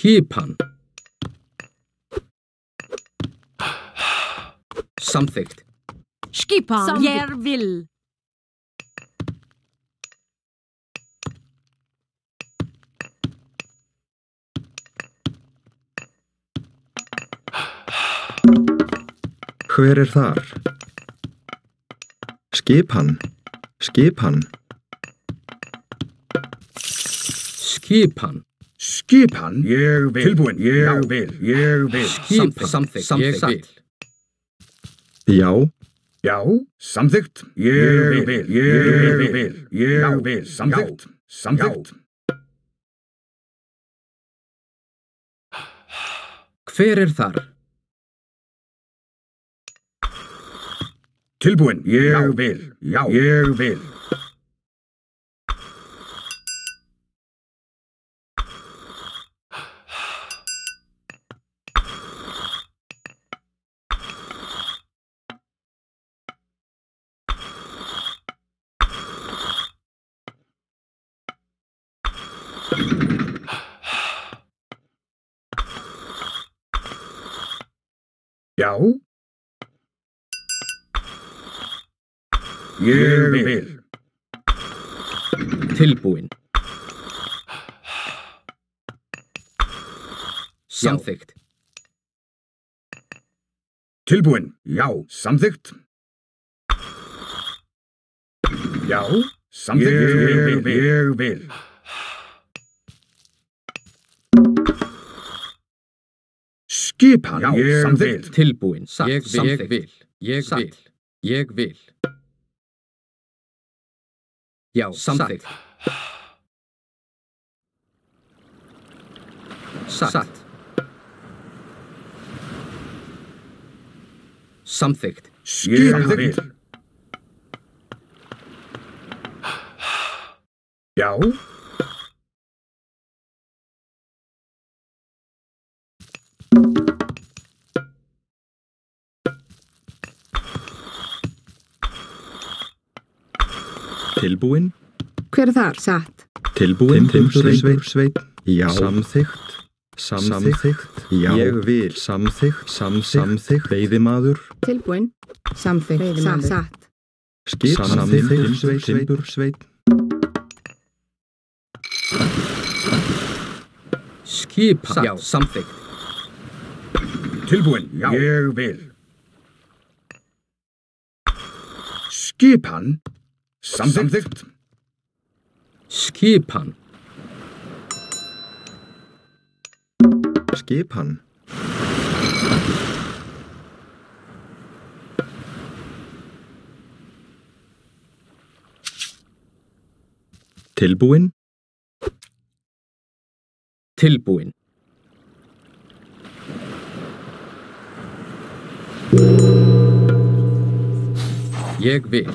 Skipan. Samþykkt. Skipan. Ég vil. Hver þar? Skipan. Skipan. Skipan. Skipan. Ég vil. Tilbúin. Ég vil. Skipan. Samþykkt. Ég vil. Já. Já. Samþykkt. Ég vil. Ég vil. Samþykkt. Samþykkt. Hver þar? Tilbúin. Ég vil. Já. Ég vil. Já. Ég vil. Tilbúin. Samþykkt. Tilbúin. Já. Samþykkt. Já. Samþykkt. Ég vil. Skipan. Já. Samþykkt. Tilbúin. Ég vil. Ég vil. Já. Samþykkt. Satt. Samþykkt. Skipan. Já. Tilbúin. Hver þar? Satt. Tilbúin. Timbursveit. Já. Samþykkt. Samþykkt. Já. Ég vil. Samþykkt. Samþykkt. Veiðimaður. Tilbúin. Samþykkt. Veiðimaður. Satt. Skip. Samþykkt. Timbursveit. Skipan. Já. Samþykkt. Tilbúin. Já. Ég vil. Skipan. Samþykkt. Skipan. Skipan. Tilbúin. Tilbúin. Ég vil.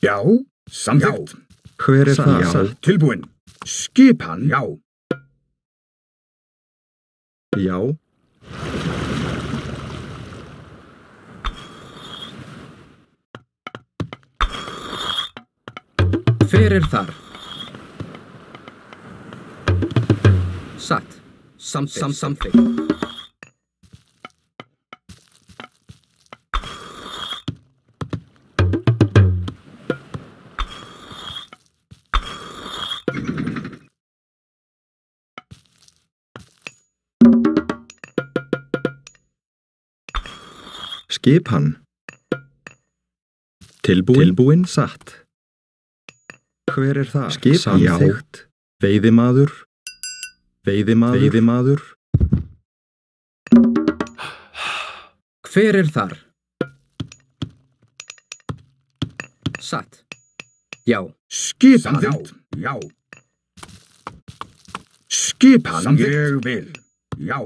Já. Samþykkt. Hver það? Já. Tilbúin. Skipan. Já. Já. Hver þar? Satt. Samþykkt. Skipan. Tilbúin. Satt. Hver það? Skipan. Samþykkt. Veiðimaður. Veiðimaður. Hver þar? Satt. Já. Skipan. Já. Skipan. Ég vil. Já.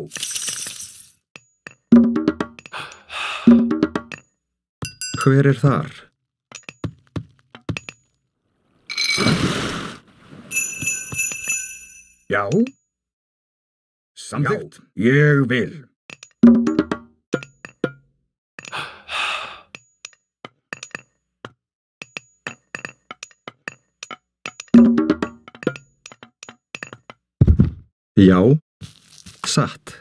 Hver þar? Já. Samþykkt. Ég vil. Já. Satt.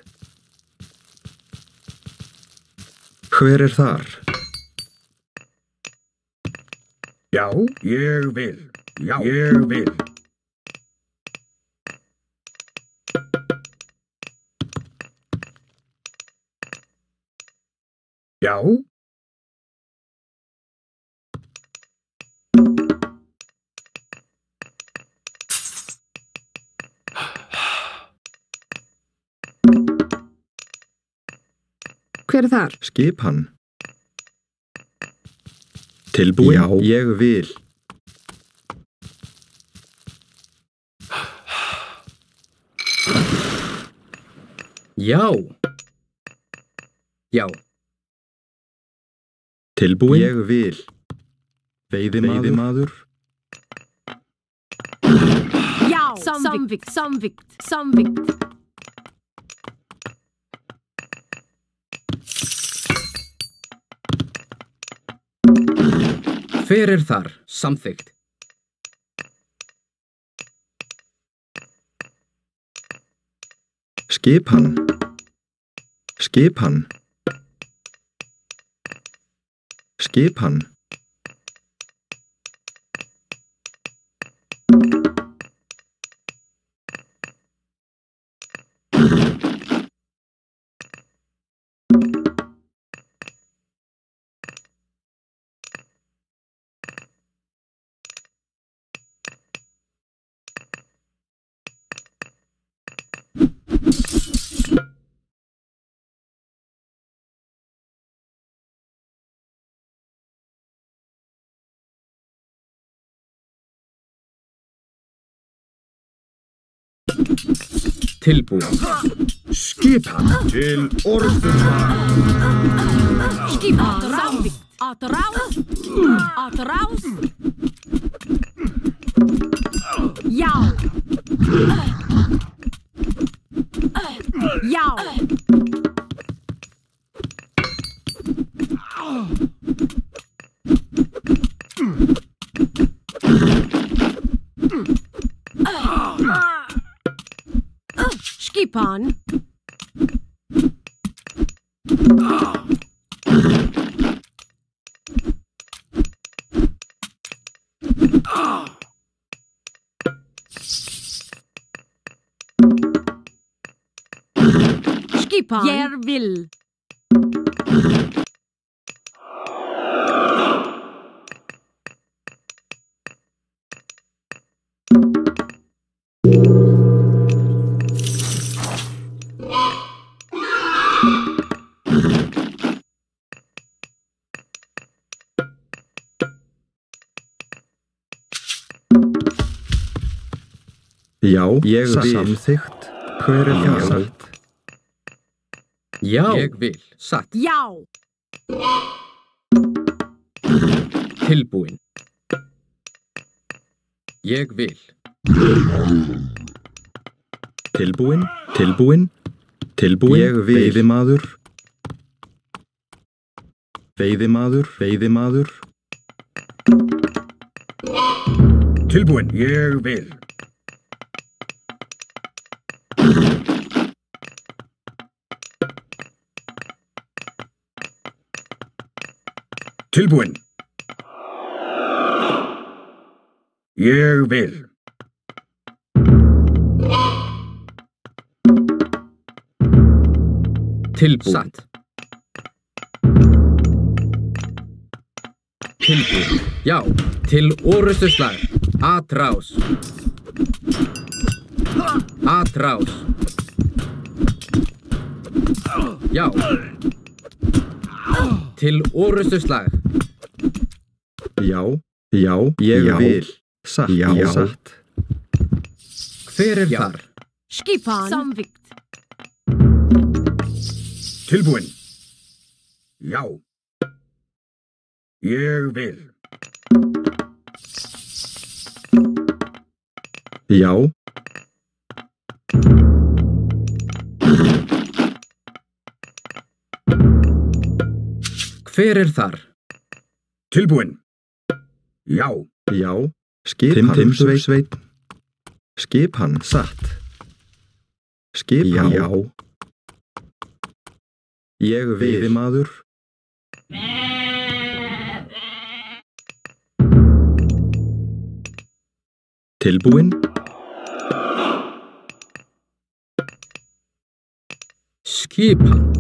Hver er þar? Já, ég vil. Já, ég vil. Já. Hver er þar? Skipan. Tilbúin? Já, ég vil. Já. Já. Tilbúin? Ég vil. Veiðimaður. Já. Samvikt. Samvikt. Samvikt. Hver er þar? Samþykkt. Skipan. Skipan. Skipan. Tilbúin. Skipan til orðuslag. Skipan. Samvikt. Atraus. Atraus. Já. Já. Skipan. Skipan. Jag vill. Já, ég vil. Samþykkt. Hver er það? Satt. Já. Ég vil. Satt. Já. Tilbúin. Ég vil. Tilbúin. Tilbúin. Tilbúin. Ég vil. Veiðimaður. Veiðimaður. Veiðimaður. Tilbúin. Ég vil. Tilbúin. Ég vil. Tilbúin. Satt. Tilbúin. Já. Til orrustuslag. Atraus. Atraus. Já. Til orrustuslag. Já. Já. Ég vil. Satt. Já. Satt. Hver er þar? Skipan. Samvikt. Tilbúin. Já. Ég vil. Já. Hver er þar? Tilbúin. Já. Já. Skipan. Timbursveit. Skipan. Satt. Skipan. Já. Ég veiðimaður. Tilbúin. Skipan.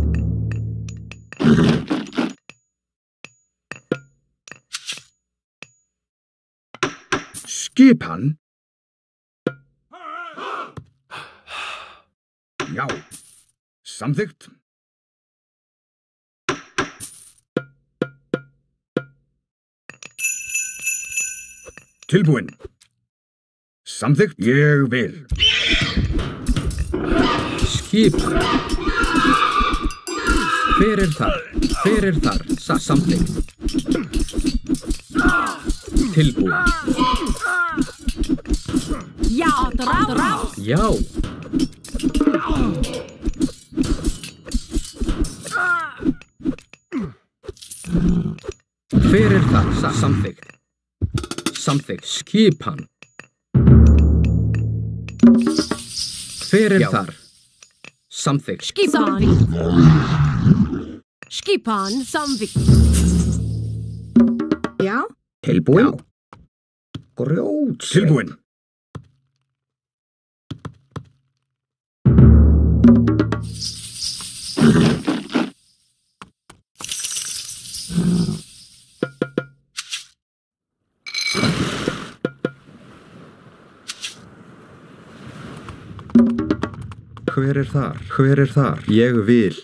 Skipan. Já. Samþykkt. Tilbúin. Samþykkt. Ég vil. Skipan. Hver er þar? Hver er þar? Samþykkt. Tilbúin. Já, atrás. Já. Hver er þar? Samþykkt. Samþykkt. Skipan. Hver er þar? Samþykkt. Skipan. Skipan, samþykkt. Já. Tilbúin. Grjót. Tilbúin. Hver er þar? Hver er þar? Ég vil.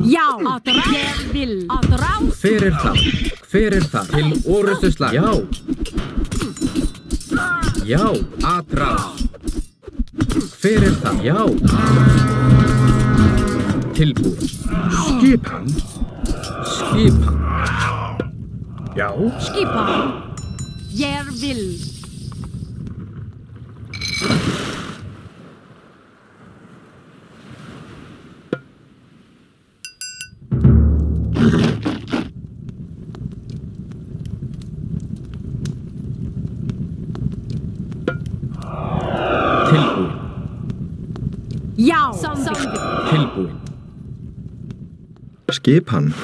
Já, atrás. Ég vil. Atrás. Hver er þar? Hver er þar? Til orrustu slag. Já. Já, atrás. Hver er það? Já. Tilbúin. Skipan. Skipan. Já. Skipan. Ég vil. Tilbúin. Já, samþykkt. Tilbúin. Skipan.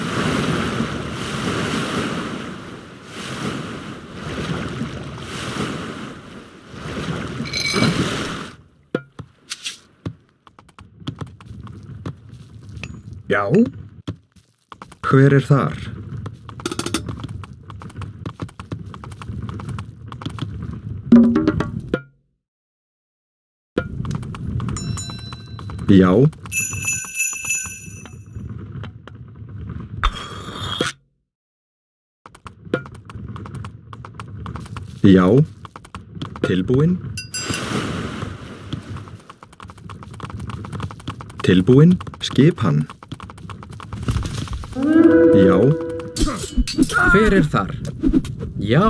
Já. Hver er þar? Já. Já. Tilbúin. Tilbúin. Skipan. Já. Hver er þar? Já.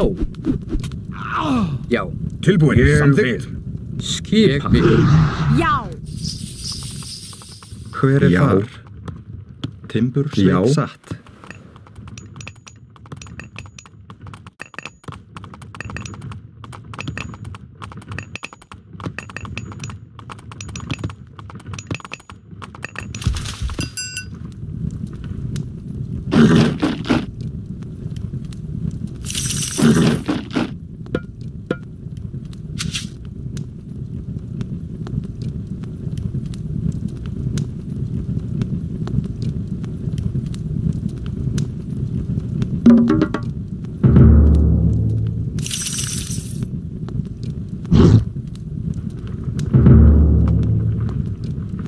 Já. Tilbúin. Ég vil. Skipan. Já. Hver er þar? Timbursveit satt.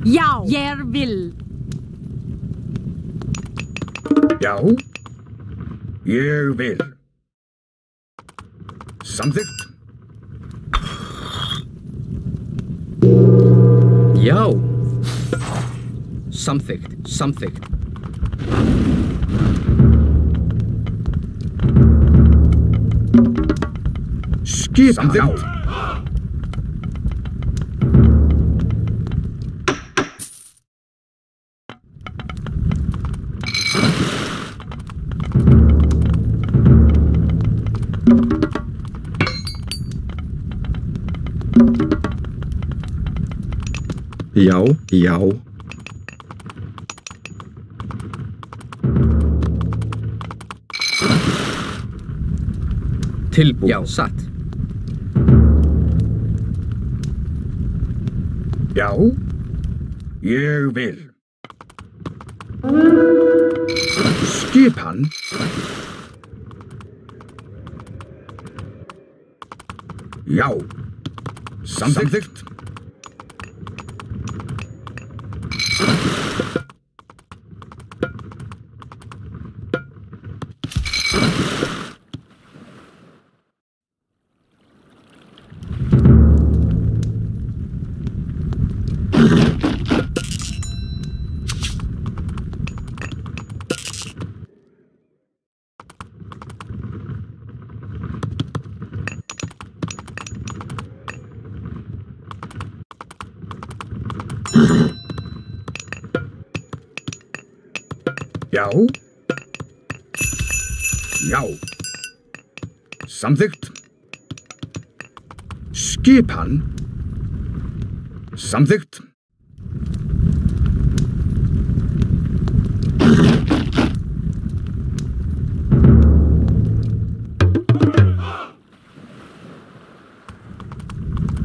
Já, ég vil. Já. Ég vil. Samþykkt. Já. Samþykkt. Samþykkt. Skipan. Já. Já, já. Tilbúin. Já, satt. Já. Ég vil. Skipan. Já. Samþykkt. Já. Já. Samþykkt. Skipan. Samþykkt.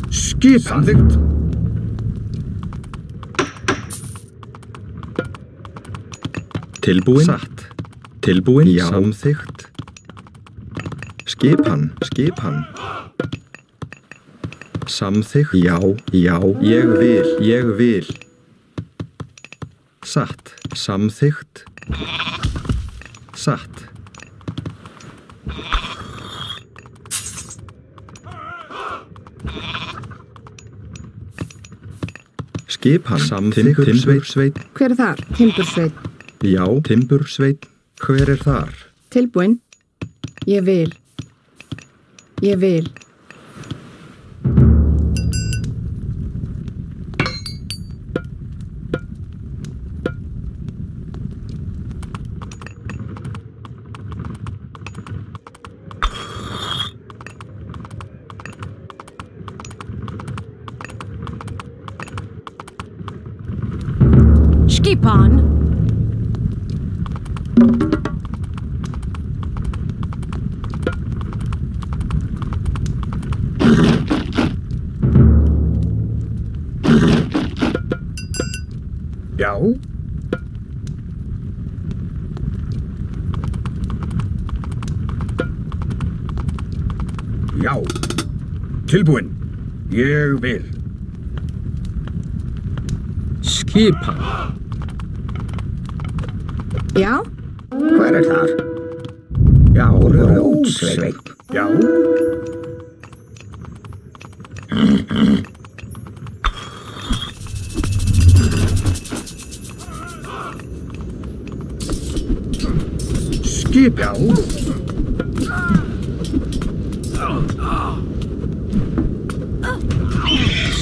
Skipan. Samþykkt. Tilbúin. Satt. Tilbúin. Já. Samþykkt. Skipan. Skipan. Samþykkt. Já. Já. Ég vil. Ég vil. Satt. Samþykkt. Satt. Skipan. Samþykkt. Timbursveit. Hver er þar? Timbursveit. Já, timbursveit. Hver er þar? Tilbúin. Ég vil. Ég vil. Skipan. Já. Já. Tilbúin. Ég vil. Skipan. Já. Hver er þar? Já, Rótsveit. Já. Skipan.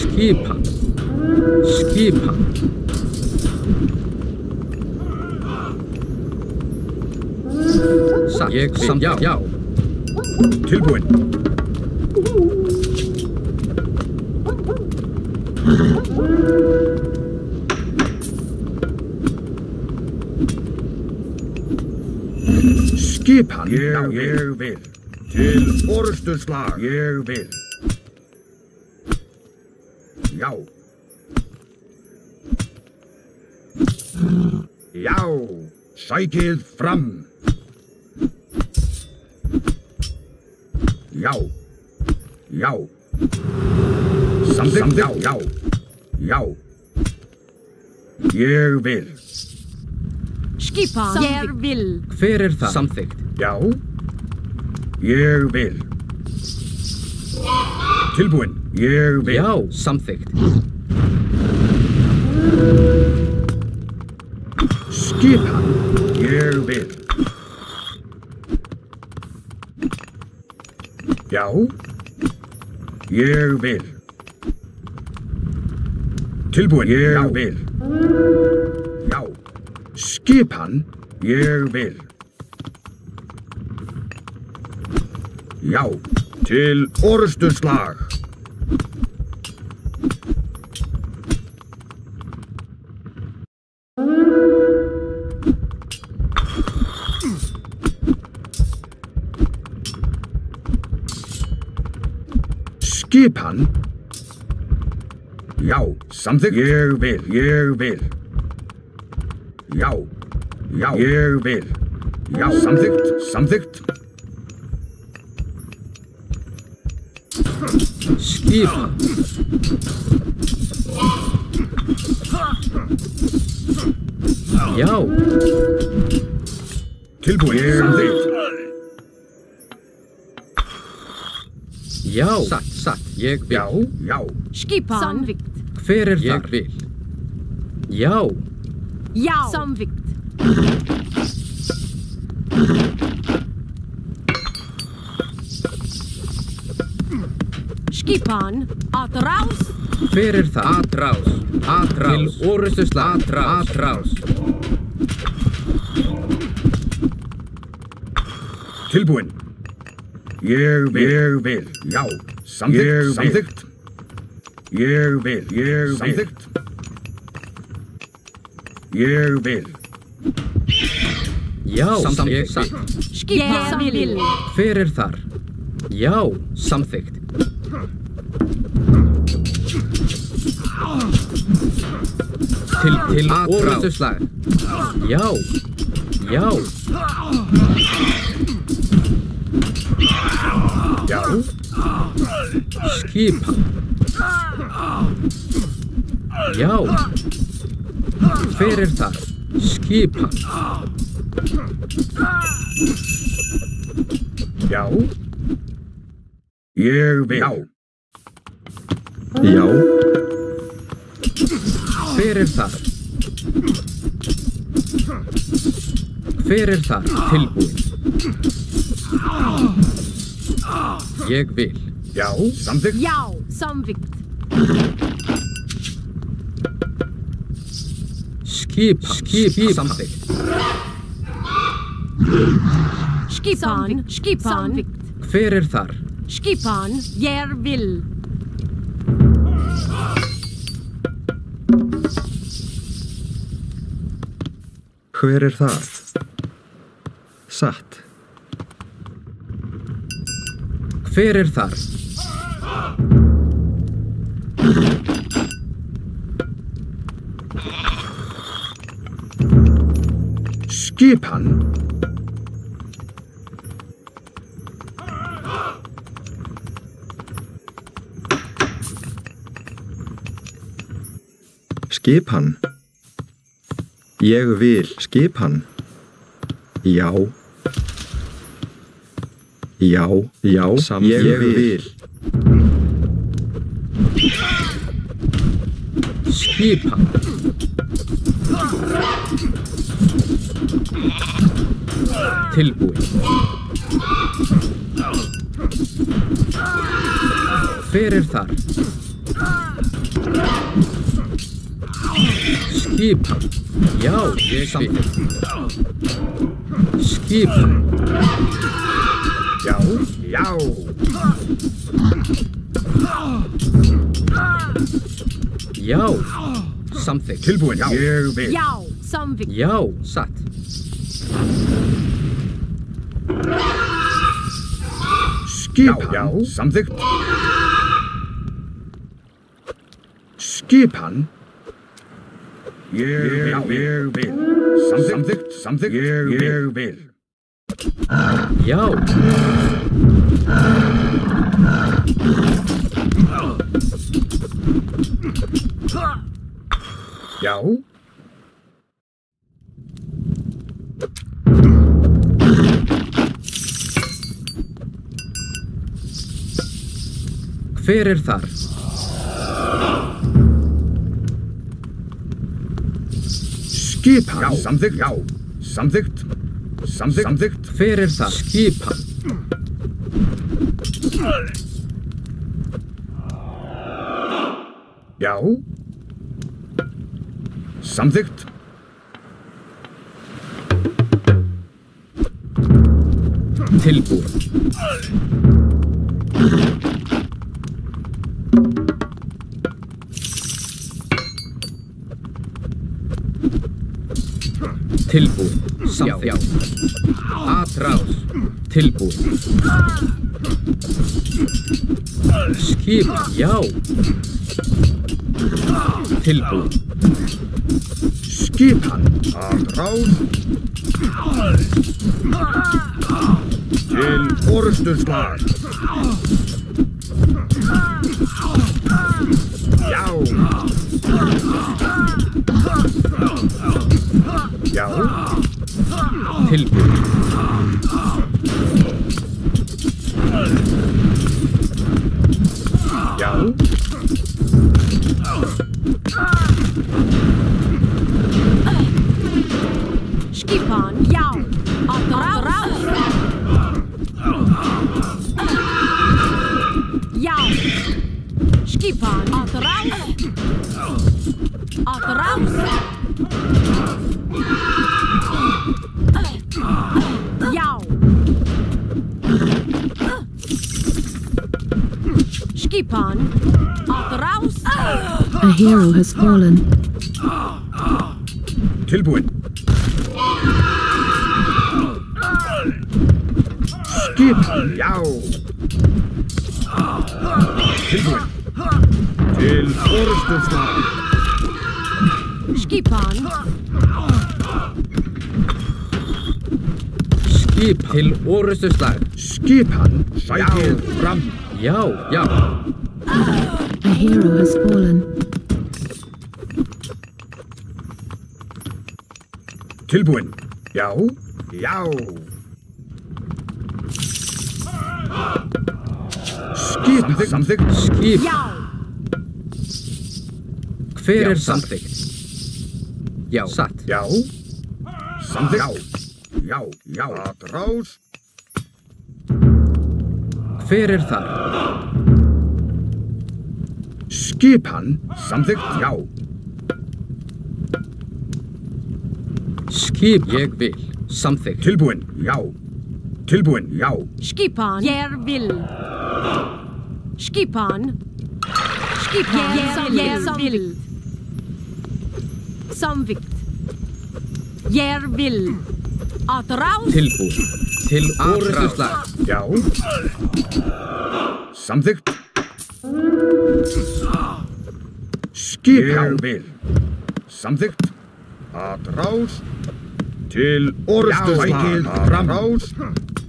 Skipan. Skipan. Satt. Ég vil. Já. Já. Tilbúin. Skipan. Ég vil. Til forustuslag. Ég vil. Já. Já. Sækið fram. Já. Já. Samþykkt. Já. Já. Já. Ég vil. Skipan. Ég vil. Hver er það? Samþykkt. Já. Ég vil. Tilbúin. Ég vil. Já, samþykkt. Skipan. Ég vil. Já. Ég vil. Tilbúin. Ég vil. Já. Skipan. Ég vil. Já. Til orrustuslag. Skipan. Já, samþykkt. Ég vil, ég vil. Já, já, ég vil. Já, samþykkt, samþykkt. Skipan. Já. Tilbúin, samþykkt. Já. Satt, ég vil. Já, já. Skipan. Samvikt. Hver er þar? Ég vil. Já. Já. Samvikt. Skipan. Atrás. Hver er það? Atrás. Atrás. Til orrustuslag. Atrás. Tilbúin. Ég vil. Já, samþykkt, samþykkt. Ég vil, samþykkt. Ég vil. Já, samþykkt. Skipan. Ég vil. Hver er þar? Já, samþykkt. Til orrustuslag. Já. Já. Já. Skipan. Já. Hver er þar? Skipan. Já. Ég vil. Já. Já. Hver er þar? Hver er þar? Tilbúin. Ég vil. Já, samþykkt. Já, samvikt. Skip, samþykkt. Skipan. Samvikt. Hver er þar? Skipan. Ég vil. Hver er það? Satt. Hver er þar? Skipan. Skipan. Ég vil skipan. Já. Já, ég vil. Skipan. Tilbúin. Hver er þar? Skipan. Já, ég samþykkt. Skipan. Já, já. Já, samþykkt. Tilbúin, já. Ég vil. Já, samvikt. Já, satt. Skipan. Já, samþykkt. Skipan. Ég vil. Samþykkt. Ég vil. Já. Já. Hver er þar? Skipan. Samþykkt. Já. Samþykkt. Samþykkt. Hver það? Skipan. Já. Samþykkt. Tilbúin. Tilbúin. Já. Atrás. Tilbúin. Skipan. Já. Tilbúin. Skipan. Atrás. Til orustuslag. Já. Já. Tilbúin. Já. Skipan. Já. Atrás. Já. Skipan. Atrás. Atrás. Já. Skipan. Atrás. A hero has fallen. Tilbúin. Skipan. Já. Tilbúin. Til orustuslag. Skipan. Skip til orustuslag. Skipan. Sækið fram. Já. Já. A hero has fallen. Tilbúin. Já. Já. Skipan. Samþykkt. Skip. Já. Hver samþykkt? Já. Satt. Já. Samþykkt. Já. Já. Atrás. Hver þar? Skipan. Samþykkt. Já. Skip. Ég vil. Samþykkt. Tilbúin. Já. Tilbúin. Já. Skipan. Jeg vil. Skipan. Skipan. Jeg vil. Samvikt. Jeg vil. Atrás. Tilbúin. Til orustuslag. Já. Samþykkt. Skipan. Ég vil. Samþykkt. Atrás. Til orustuslag. Atrás.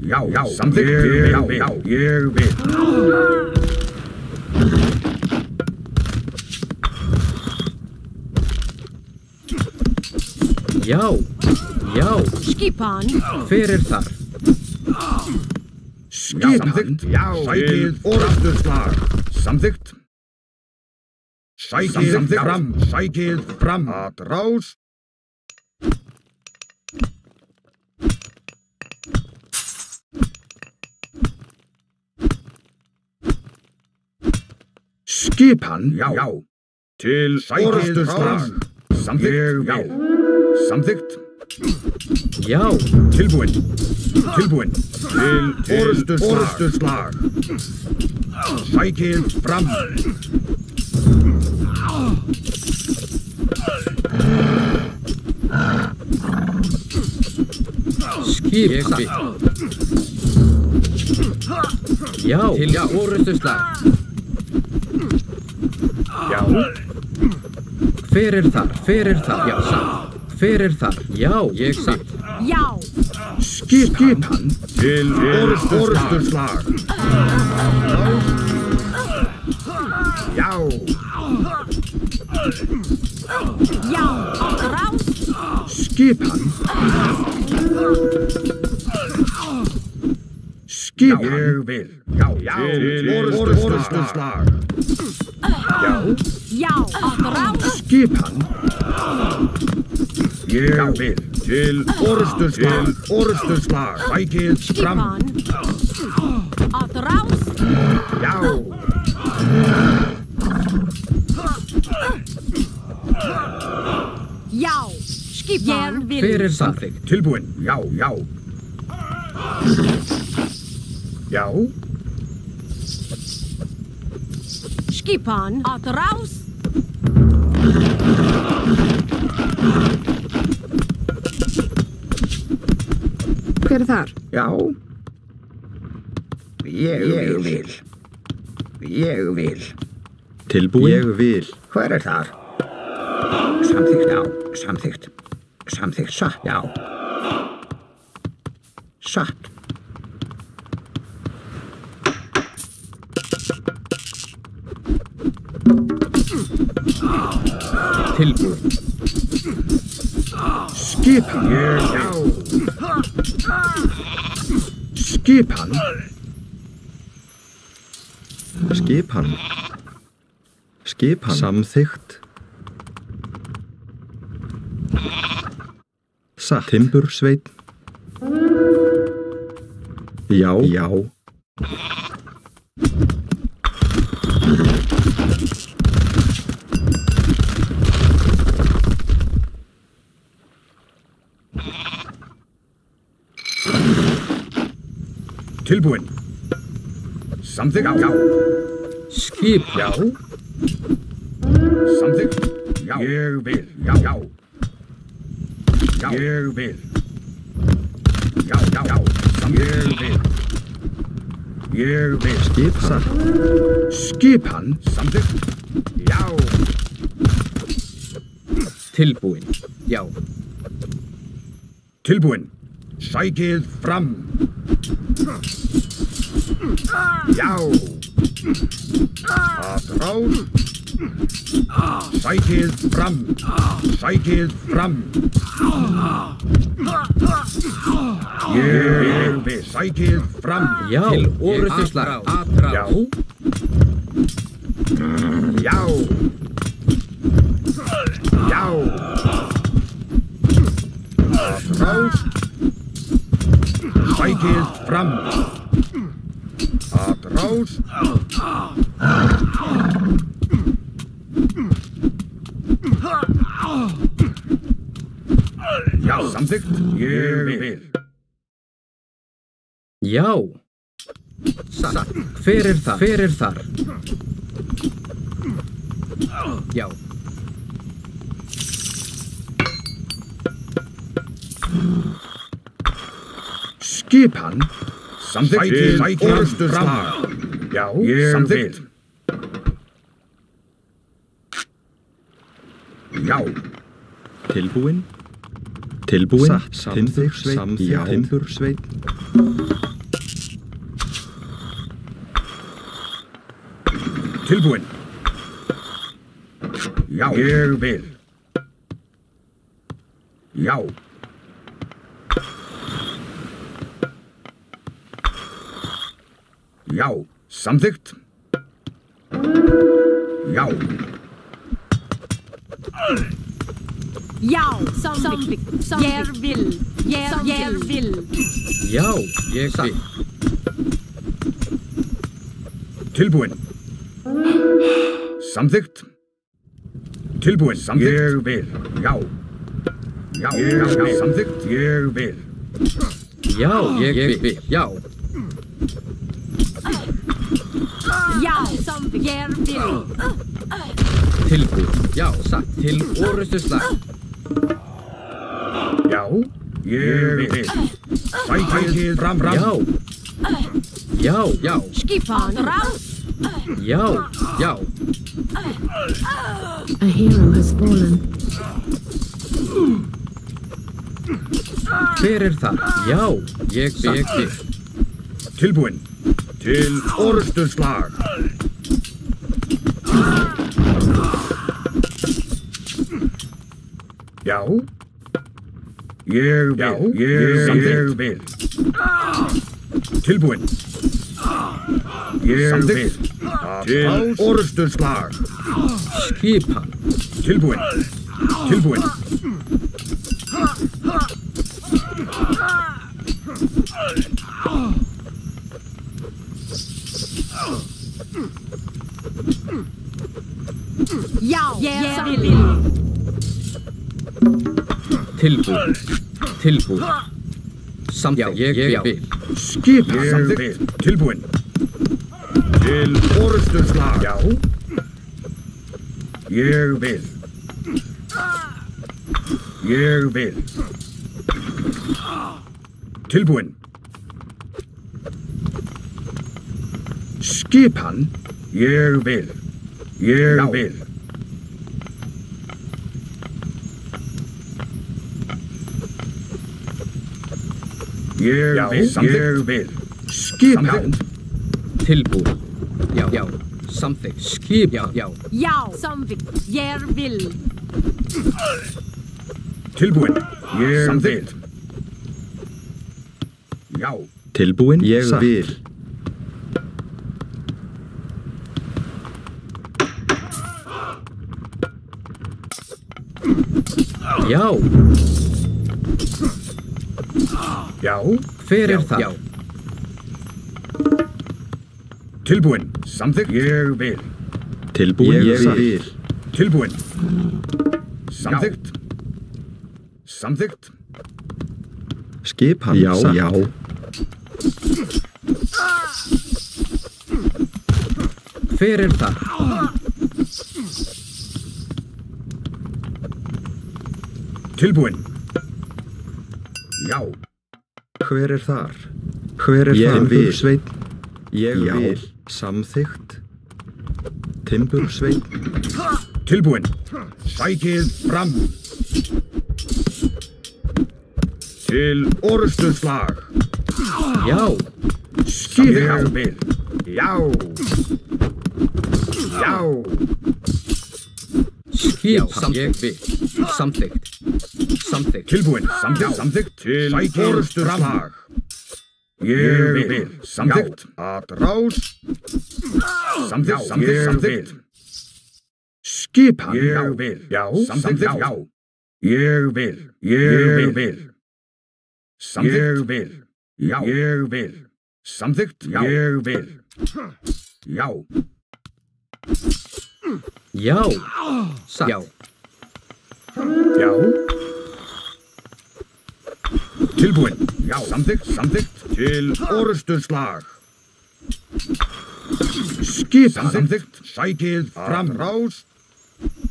Já. Já. Samþykkt. Já. Já. Ég vil. Já. Já. Skipan. Hver þar? Skipan. Já. Sækið orustuslag. Samþykkt. Sækið fram. Sækið fram. Atrás. Skipan. Já. Já. Til orustuslag. Samþykkt. Já. Samþykkt. Já. Tilbúin. Tilbúin. Til orustuslag. Sækið fram. Skip. Ég vil. Já. Til orustuslag. Já. Hver þar? Hver þar? Já. Satt. Hver þar? Já. Ég satt. Já. Skipan. Til orustuslag. Já. Já. Atrás. Skipan. Skipan. Ég vil. Já. Já. Til orustuslag. Já. Já. Atrás. Skipan. Ég vil. Til orustuslag. Til orustuslag. Sækið fram. Skipan. Að ráðst. Já. Já. Skipan. Fyrir samþykkt. Tilbúin. Já, já. Já. Skipan. Að ráðst. Hver er þar? Já. Ég vil. Ég vil. Tilbúin. Ég vil. Hver er þar? Samþykkt, já. Samþykkt. Samþykkt, satt, já. Satt. Tilbúin. Skipan. Já. Skipan. Skipan. Skipan. Samþykkt. Satt. Timbursveinn. Já. Já. Tilbúin. Samþykkt, já. Skip. Já. Samþykkt. Já. Ég vil. Já, já. Já. Ég vil. Já, já, já. Ég vil. Ég vil. Skipan. Skipan. Samþykkt. Já. Tilbúin. Já. Tilbúin. Sækið fram. Já. Að ráð. Sækið fram. Sækið fram. Ég vil. Sækið fram. Já. Til Orustuslag. Að Já. ráðst. Já. Já. Að ráð. Sækið fram. Að ráð. Já, samþykkt. Ég vil. Já. Satt. Hver er þar? Hver er þar? Já. Skipan. Samþykkt. Sækið fram. Já, samþykkt. Já. Tilbúin. Tilbúin. Satt. Timbursveinn. Já. Timbursveinn. Tilbúin. Já. Ég vil. Já. Já. Samþykkt. Já. Já. Samþykkt. Ég vil. Ég vil. Já. Ég vil. Tilbúin. Samþykkt. Tilbúin. Samþykkt. Ég vil. Já. Já. Já. Samþykkt. Ég vil. Já. Ég vil. Já. Já. Samþykkt. Ég vil. Tilbúin. Já. Satt. Til orustuslag. Já. Ég vil. Sækið fram. Já. Já. Já. Skipan. Ráðst. Já. Já. A hero has fallen. Hver er þar? Já. Ég vil. Tilbúin. Til orustuslag. Já. Ég vil. Ég vil. Tilbúin. Ég vil. Til orustuslag. Skipan. Tilbúin. Tilbúin. Ég vil. Tilbúin. Samþykkt. Ég vil. Skipa samþykkt. Tilbúin. Til orustuslag. Já. Ég vil. Ég vil. Tilbúin. Skipan. Ég vil. Ég vil. Ég vil. Skipan. Tilbúin. Já. Samþykkt. Skipan. Já. Já, samþykkt. Ég vil. Tilbúin. Ég vil. Já. Tilbúin. Ég vil. Já. Já. Hver þar? Já. Tilbúin. Samþykkt. Ég vil. Tilbúin. Ég vil. Tilbúin. Samþykkt. Samþykkt. Skipan. Já. Já. Hver þar? Tilbúin. Já. Hver þar? Hver þar? Timbursveinn. Ég vil. Samþykkt. Timbursveinn. Tilbúin. Sækið fram. Til orustuslag. Já. Ég vil. Já. Já. Skipan. Ég vil. Samþykkt. Tilbúin. Samþykkt. Til orustuslag. Ég vil. Samþykkt. Atrás. Samþykkt. Skipan. Ég vil. Já. Samþykkt. Já. Ég vil. Ég vil. Samþykkt. Ég vil. Já. Ég vil. Samþykkt. Já. Ég vil. Já. Já. Já. Já. Tilbúin. Já. Samþykkt. Til orustuslag. Skipan. Samþykkt. Sækið fram. Rás.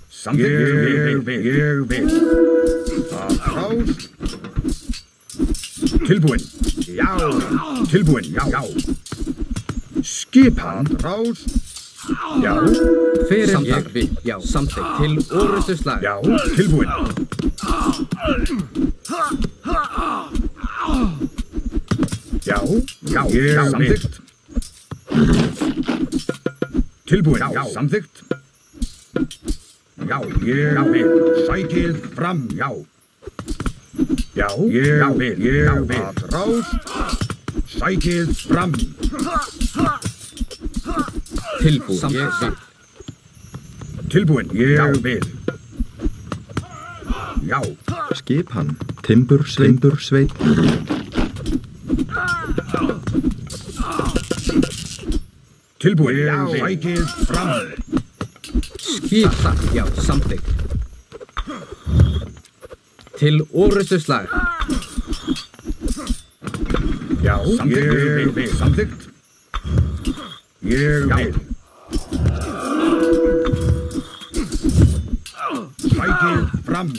Samþykkt. Ég vil. Atrás. Tilbúin. Já. Tilbúin. Já. Skipan. Rás. Já. Hver ég vil. Já. Samþykkt. Til orustuslag. Já. Tilbúin. Já. Ég samþykkt. Tilbúin. Já. Samþykkt. Já. Ég vil. Sækið fram. Já. Já. Ég vil. Atrás. Sækið fram. Tilbúin. Ég vil. Tilbúin. Ég vil. Já. Skipan. Timbursveinn. Tilbúin. Já. Sækið fram. Skipan. Já. Samþykkt. Til orustuslag. Já. Ég vil. Samþykkt. Ég vil. Sækið fram.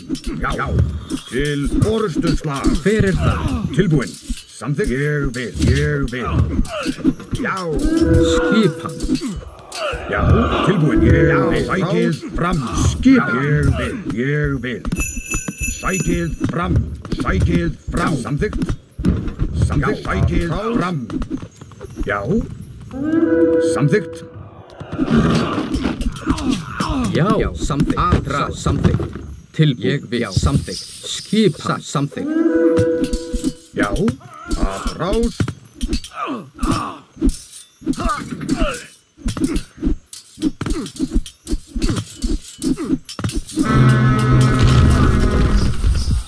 Já. Til orustuslag. Hver þar? Tilbúin. Samþykkt. Ég vil. Já. Skipan. Já. Tilbúin. Já. Sækið fram. Skipan. Ég vil. Sækið fram. Samþykkt. Sækið fram. Já. Samþykkt. Já. Samþykkt. Atrás. Samþykkt. Tilbúin. Ég vil. Samþykkt. Skipan. Samþykkt. Já. Atrás.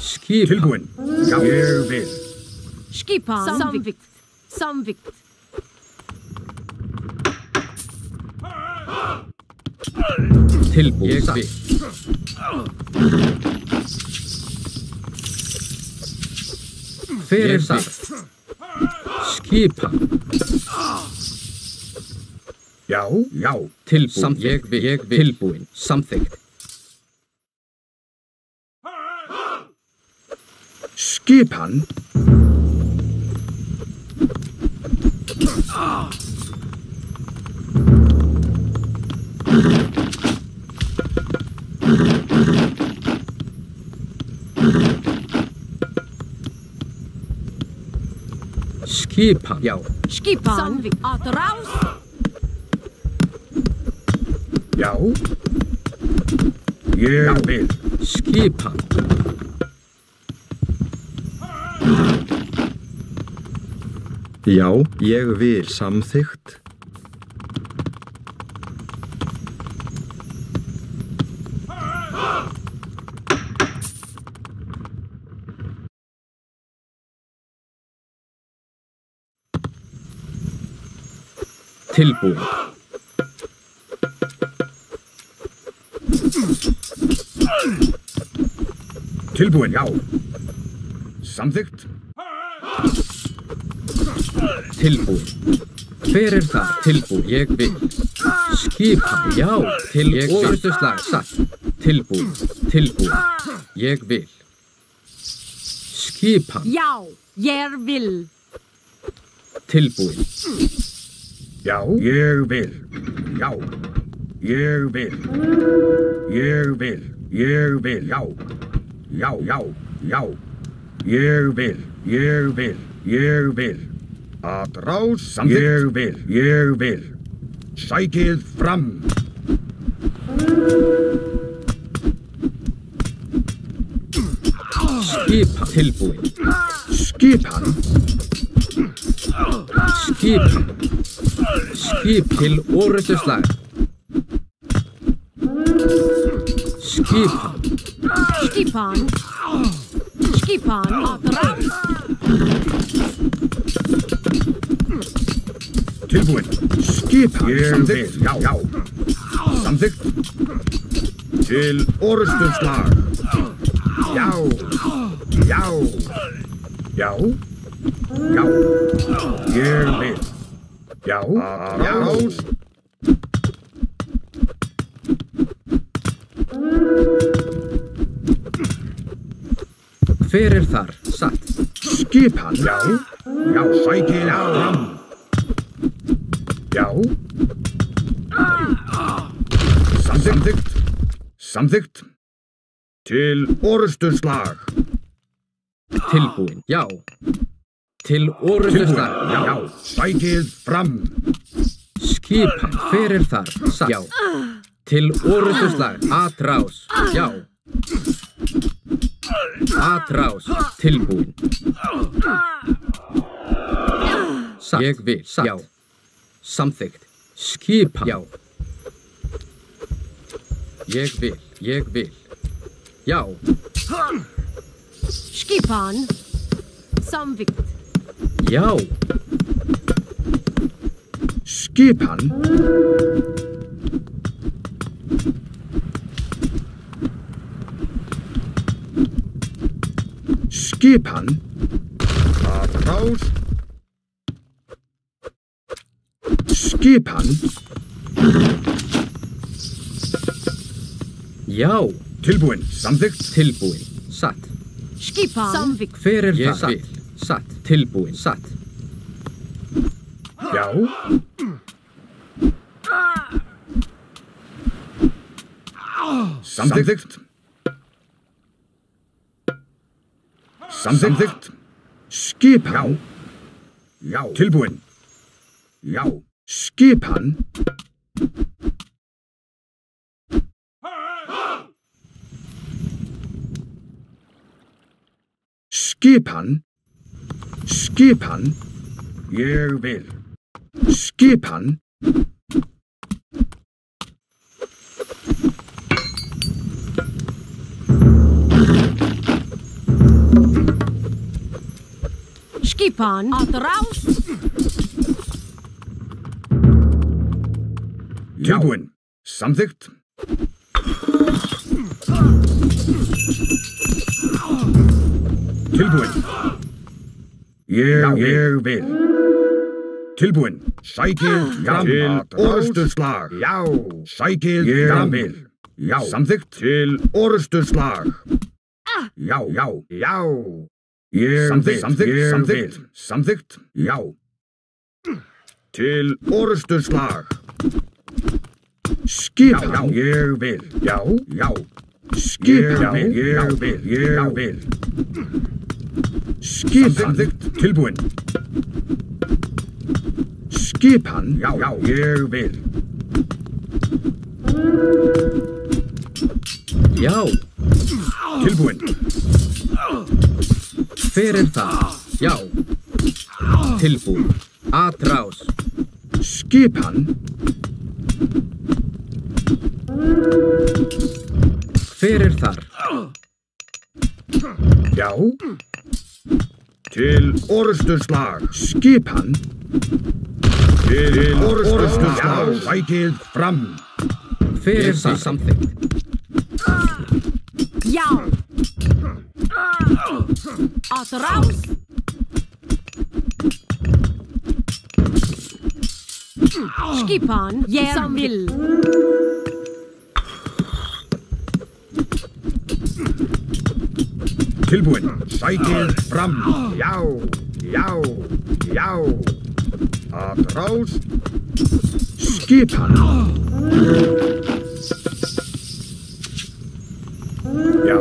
Skipan. Tilbúin. Já. Ég vil. Skipan. Samþykkt. Tilbúin. Ég vil. Hver þar? Skipan. Já, já. Tilbúin. Ég vil. Tilbúin. Samþykkt. Skipan. Skipan. Já. Skipan. Samvik. Att raus. Já. Ég vil. Skipan. Já, ég vil. Samþykkt. Tilbúin. Tilbúin, já. Samþykkt. Tilbúin. Hver það? Tilbúin. Ég vil. Skipan. Já. Orrustuslag. Satt. Tilbúin. Tilbúin. Ég vil. Skipan. Já. Jag vill. Tilbúin. Já. Ég vil. Já. Ég vil. Ég vil. Ég vil. Já. Já, já, já. Ég vil. Ég vil. Ég vil. Að rás. Samþykkt. Ég vil. Ég vil. Sækið fram. Skipan. Tilbúin. Skipan. Skipan. Skip til orrustuslag. Skipan. Skipan. Skipan. Att raus. Tilbúin. Skipan. Ég vil. Já, já. Samþykkt. Til orrustuslag. Já. Já. Já. Já. Ég vil. Já. Rás. Hver þar? Satt. Skipan. Já. Já, sækið fram. Já. Samþykkt. Samþykkt. Til orrustuslag. Tilbúin. Já. Til orrustuslag. Já. Sækið fram. Skipan. Hver þar? Satt. Já. Til orrustuslag. Að rás. Já. Að rás. Tilbúin. Satt. Ég vil. Satt. Já. Samþykkt. Skipan. Já. Ég vil. Ég vil. Já. Skipan. Samvikt. Já. Skipan. Skipan. Að rás. Skipan. Já. Tilbúin. Samþykkt. Tilbúin. Satt. Skipan. Samvikt. Hver það? Ég vil. Satt. Tilbúin. Satt. Já. Samþykkt. Samþykkt. Skipan. Já. Tilbúin. Já. Skipan. Skipan. Skipan. Ég vil. Skipan. Skipan. Att raus. Tilbúin. Samþykkt. Tilbúin. Ég vil. Tilbúin. Sækið fram til orrustuslag. Já. Sækið fram vil. Já. Samþykkt. Til orrustuslag. Já. Samþykkt. Já. Til orrustuslag. Skipan. Ég vil. Já. Skipan. Ég vil. Skipan. Tilbúin. Skipan. Já. Ég vil. Já. Tilbúin. Hver það? Já. Tilbúin. Atrás. Skipan. Hver þar? Já. Til orrustuslag. Skipan. Til orrustuslag. Sækið fram. Hver það samþykkt? Já. Atrás. Skipan. Ég vil. Tilbúin. Sækið fram. Já. Atrás. Skipan. Já.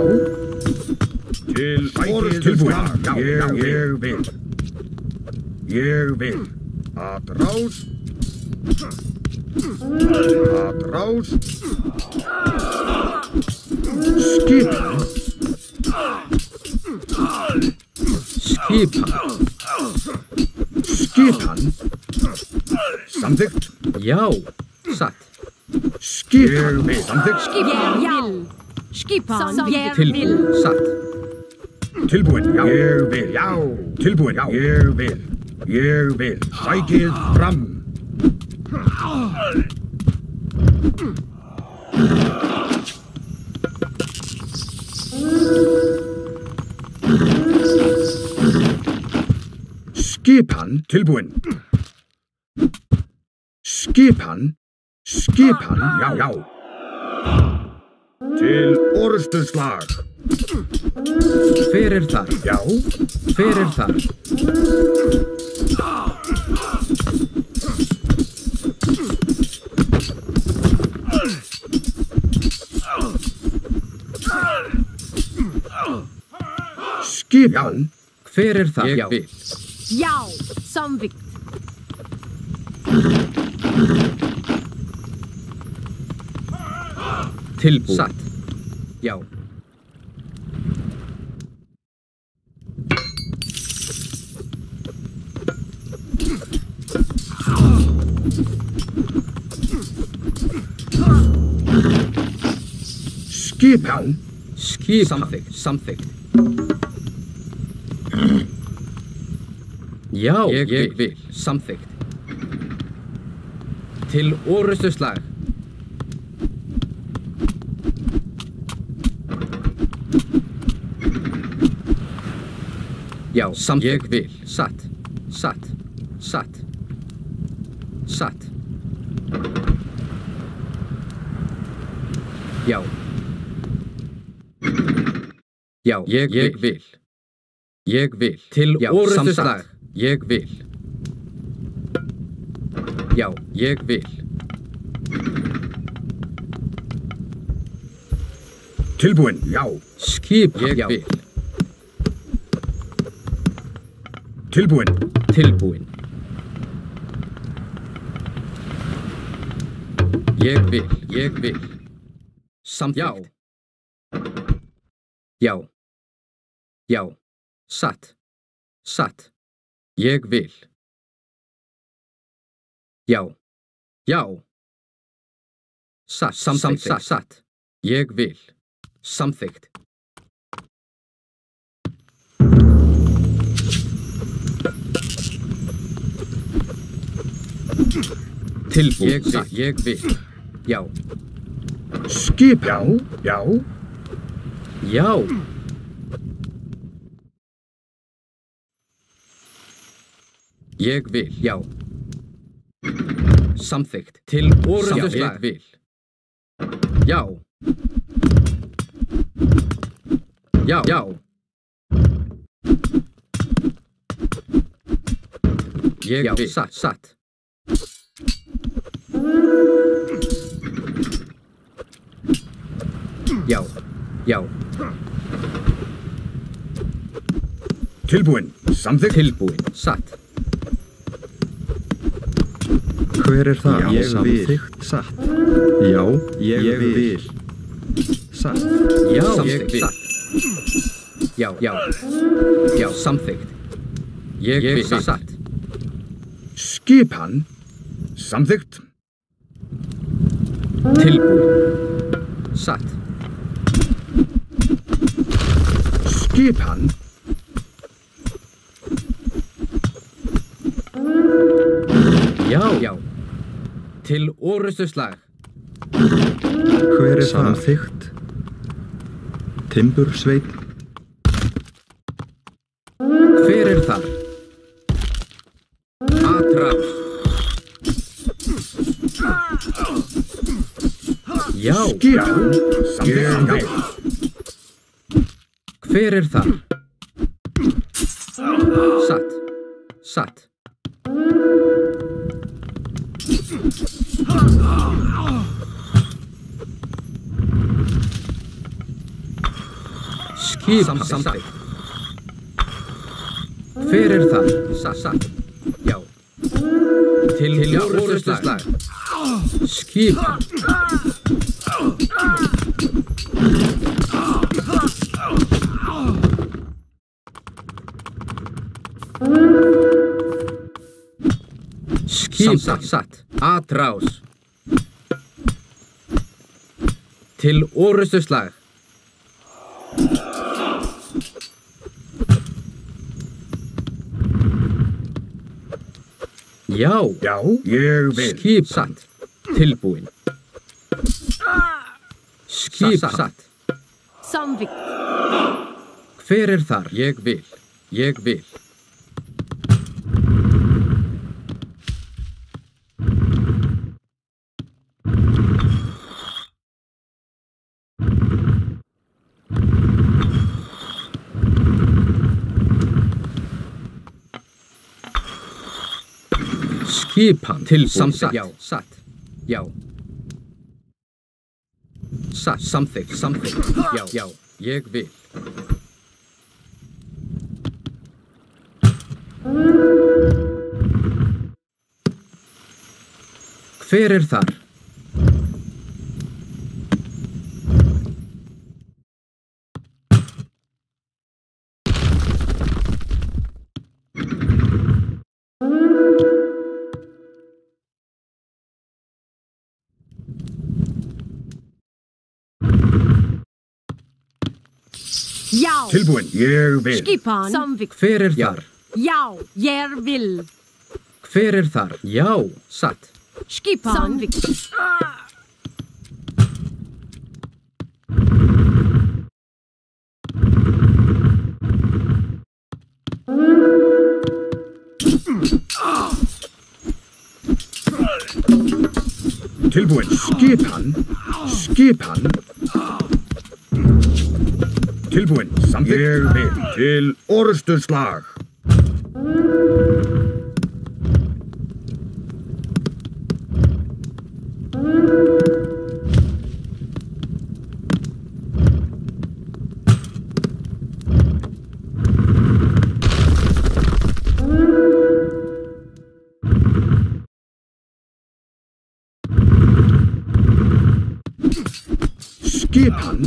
Til orrustuslag. Ég vil. Atrás. Skipan. Samþykkt. Já. Satt. Skipan. Samþykkt. Skipan. Ég Tilbúin. vil. Satt. Tilbúin. Ég vil. Já. Tilbúin. Ég vil. Sækið fram. Skipan. Tilbúin. Skipan. Já. Til orrustuslag. Hver þar? Já. Hver þar? Skipan. Hver það? Ég vil. Já. Samþykkt. Tilbúin. Satt. Já. Skipan. Samþykkt. Já, ég vil. Samþykkt. Til orrustuslag. Já, ég vil. Satt. Já. Já, ég vil. Til orrustuslag. Ég vil. Já, ég vil. Tilbúin. Já. Skipan. Ég vil. Tilbúin. Ég vil. Samþykkt. Já. Satt. Ég vil. Já. Satt. Ég vil. Samþykkt. Tilbúin. Ég vil. Já. Skipan. Já. Já. Ég vil, já. Samþykkt. Til orðuslag. Ég vil. Já. Já. Já. Ég vil. Satt. Já. Já. Tilbúin. Samþykkt. Tilbúin. Satt. Hver það? Já, Ég samþykkt. vil. Satt. Já, ég vil. Satt. Já, Samþykkt. ég vil. Já, já. Já, samþykkt. Ég vil. Satt. Skipan. Samþykkt. Tilbúin. Satt. Skipan. Já, já. Til orðuslag. Hver það? Samþykkt. Timbursveinn. Hver þar? Atrás. Já. Skipan. Samþykkt. Hver þar? Satt. Skipan. Samþykkt. Hver þar? Satt. Já. Til orðuslag. Skipan. Skipan. Satt. Atrás. Til orðuslag. Já. Já, ég vil. Skipan. Tilbúin. Skipan. Satt. Samþykkt. Hver þar? Ég vil. Ég vil. Skipan. Tilbúin. Samþykkt. Já. Satt. Já. Satt. Samþykkt. Já. Já. Ég vil. Hver þar? Já. Tilbúin. Ég vil. Skipan. Samþykkt. Hver þar? Já, ég vil. Hver þar? Já. Satt. Skipan. Samþykkt. Tilbúin. Skipan. Tilbúin. Samþykkt. Ég vil. Til orðuslag. Skipan.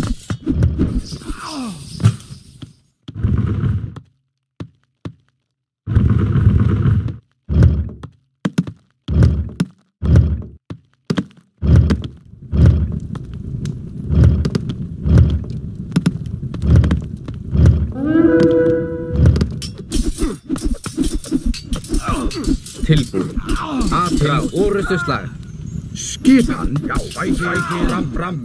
Tilbúin. Atrás. Orðuslag. Skipan. Já, bæti, ram.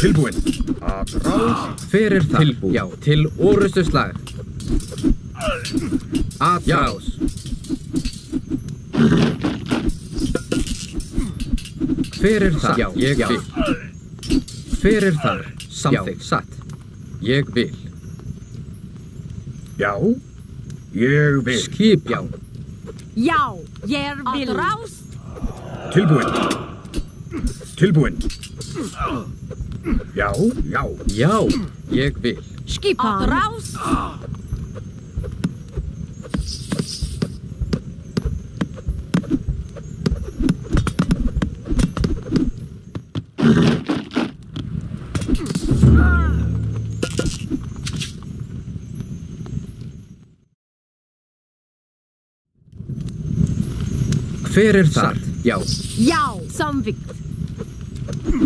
Tilbúin. Að rás. Hver er það? Tilbúin. Já, til orustu slag. Atrás. Hver er það? Já, ég vil. Hver er það? Samþykkt. Satt. Ég vil. Já. Ég vil. Skipan. Já, ég vil. Atrás. Tilbúin. Tilbúin. Já, já. Já, ég vil. Skipan. Atrás. Hver er það? Já. Já, samþykkt.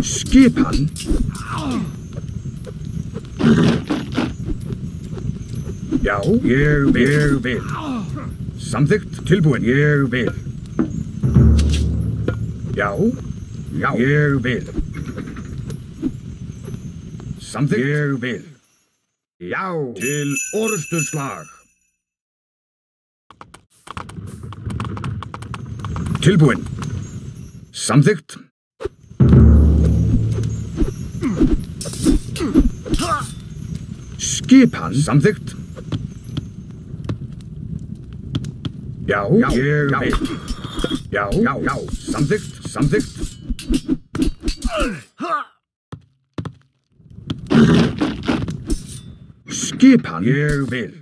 Skipan. Já, ég vil. Samþykkt. Tilbúin. Ég vil. Já, já. Ég vil. Samþykkt. Ég vil. Já. Til orustu slag. Tilbúin. Samþykkt. Skipan. Samþykkt. Já, ég vil. Já, já, já. Samþykkt, samþykkt. Skipan. Ég vil.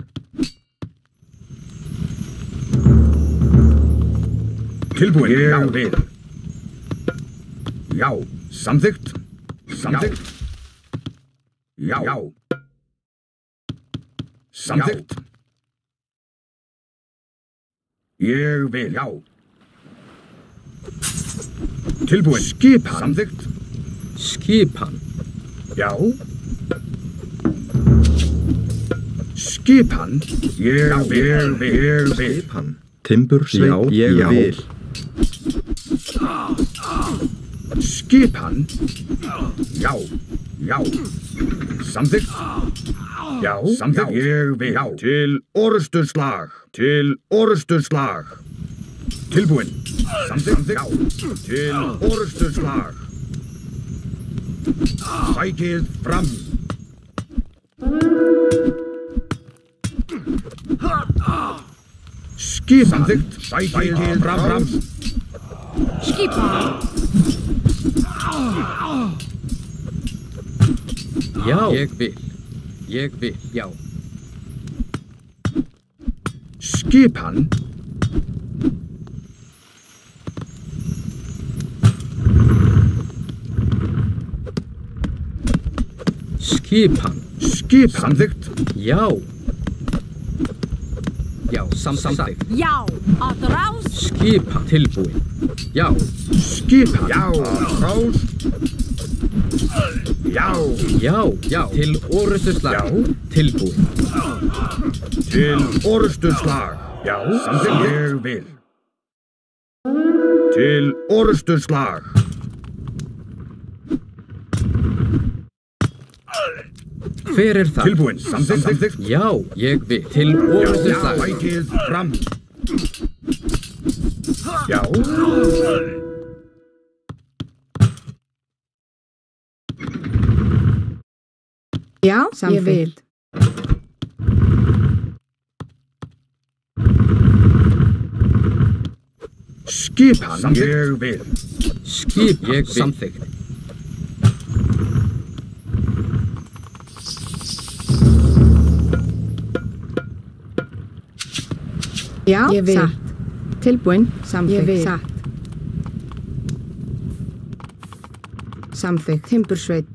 Tilbúin. Ég vil. Já, samþykkt. Samþykkt. Já. Já. Samþykkt. Ég vil. Já. Tilbúin. Skipan. Samþykkt. Skipan. Já. Skipan. Ég vil. Skipan. Timbursveit. Já, ég vil. Skipan. Já, já. Samþykkt. Já, samþykkt. Ég vil. Já. Til orustu slag. Til orustu slag. Tilbúin. Samþykkt. Já. Til orustu slag. Sækið fram. Skipan. Samþykkt. Sækið fram. Skipan. Já, ég vil. Ég vil, já. Skipan. Skipan. Skipan. Samþykkt. Já. Já, samþykkt. Já, atrás. Skipan. Tilbúin. Já. Skipan. Já. Rás. Já. Já, já. Til orustu slag. Já. Tilbúin. Til orustu slag. Já. Samþykkt. Ég vil. Til orustu slag. Hver er það? Tilbúin. Samþykkt. Já, ég vil. Til orustu Já. slag. Sækið fram. Já. Já, ég vil. Skipan. Ég vil. Skip, ég vil. Samþykkt. Já, Ég vil. satt. Tilbúin. Samþykkt. Ég vil. Satt. Samþykkt. Timbursveit.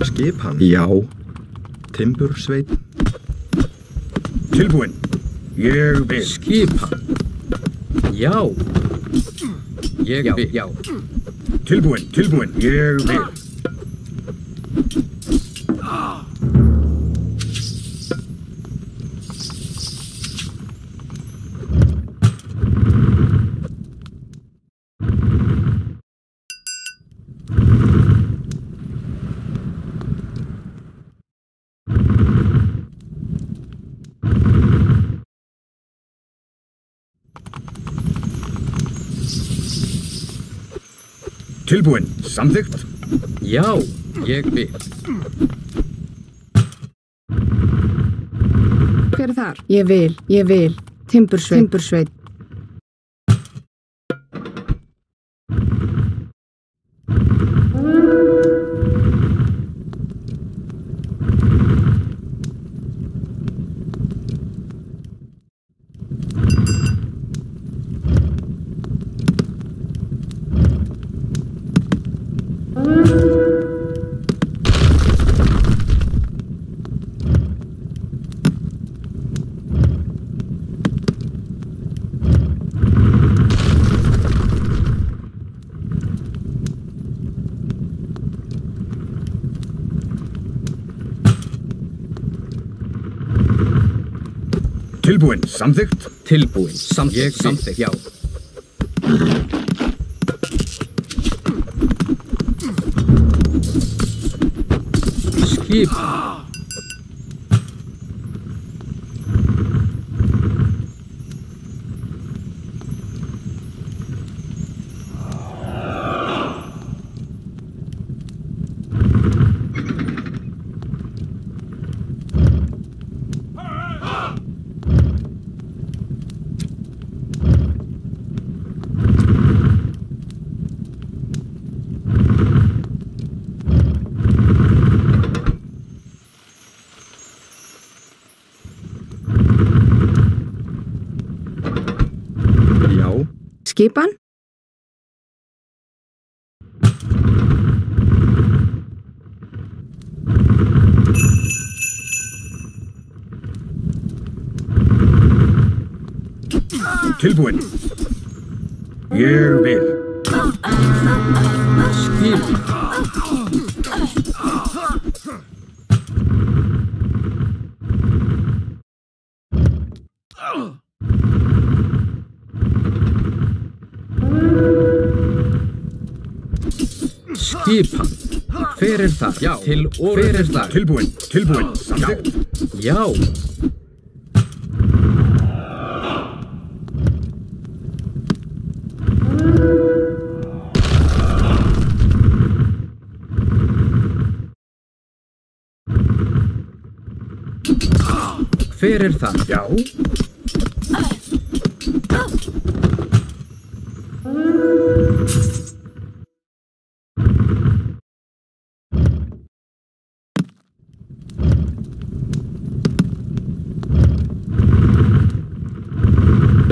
Skipan. Já. Timbursveit. Tilbúin. Ég vil. Skipan. Já. Ég vil, já. Tilbúin. Tilbúin. Ég vil. Tilbúin, samþykkt. Já, ég vil. Hver er þar? Ég vil. Timbursveit. Tilbúin, samþykkt. Tilbúin, samþykkt, já. Skip. Skipan? Tilbúin. Ég vil. Skip. Skipan. Hver er það? Já. Hver er það? Tilbúin, samþykkt. Já. Hver er það? Já.